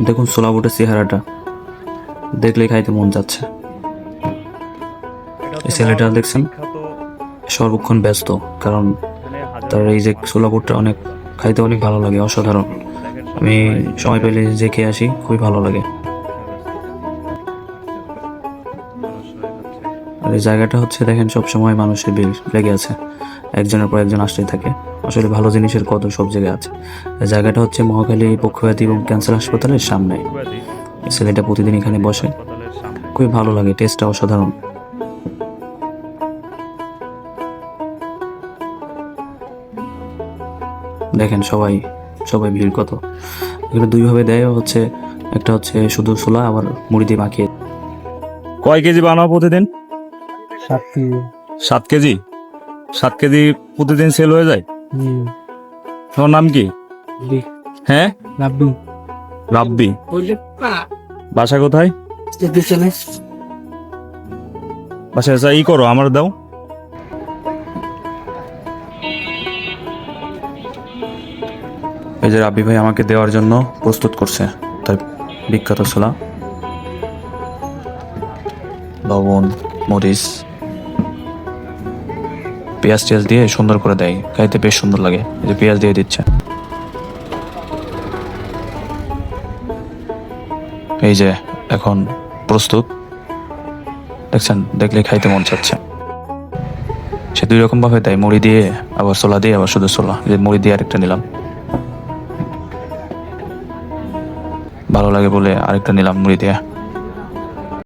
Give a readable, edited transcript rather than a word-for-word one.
দেখুন ছোলা বুটের চেহারাটা দেখলেই খাইতে মন যাচ্ছে। এই ছেলেটা দেখছেন সর্বক্ষণ ব্যস্ত, কারণ তার এই যে ছোলা বুটটা অনেক খাইতে অনেক ভালো লাগে, অসাধারণ। আমি সময় পেলে যে খেয়ে আসি, খুবই ভালো লাগে। আর এই জায়গাটা হচ্ছে দেখেন সব সময় মানুষের ভিড় লেগে আছে, একজনের পর একজন আসতেই থাকে। আসলে ভালো জিনিসের কত সব জায়গায় আছে। এই জায়গাটা হচ্ছে মহাখালী পক্ষপাতী এবং ক্যান্সার হাসপাতালের সামনে। এই ছেলেটা প্রতিদিন এখানে বসে, খুবই ভালো লাগে, টেস্টটা অসাধারণ। দেখেন সবাই সবাই ভিড় কত। এগুলো দুইভাবে দেয়, হচ্ছে একটা হচ্ছে শুধু ছোলা, আবার মুড়ি দিয়ে মাখিয়ে। কয় কেজি বানাও প্রতিদিন? 7 কেজি। 7 কেজি? 7 কেজি প্রতিদিন সেল হয়ে যায়? তোমার নাম কি? হ্যাঁ, রাব্বি। রাব্বি। বাসা কোথায়? বাসা আচ্ছা ই করো, আমার দাও। এই যে রাব্বি ভাই আমাকে দেওয়ার জন্য প্রস্তুত করছে তার বিখ্যাত ছোলা, লবণ, মরিচ, পেঁয়াজ টিয়াজ দিয়ে সুন্দর করে দেয়, খাইতে বেশ সুন্দর লাগে। এই যে পেঁয়াজ দিয়ে দিচ্ছে, এই যে এখন প্রস্তুত। দেখছেন, দেখলে খাইতে মন চাচ্ছে। সে 2 রকম ভাবে দেয়, মুড়ি দিয়ে, আবার ছোলা দিয়ে, আবার শুধু ছোলা। যে মুড়ি দিয়ে আরেকটা নিলাম, ভালো লাগে বলে আরেকটা নিলাম মুড়ি দিয়ে।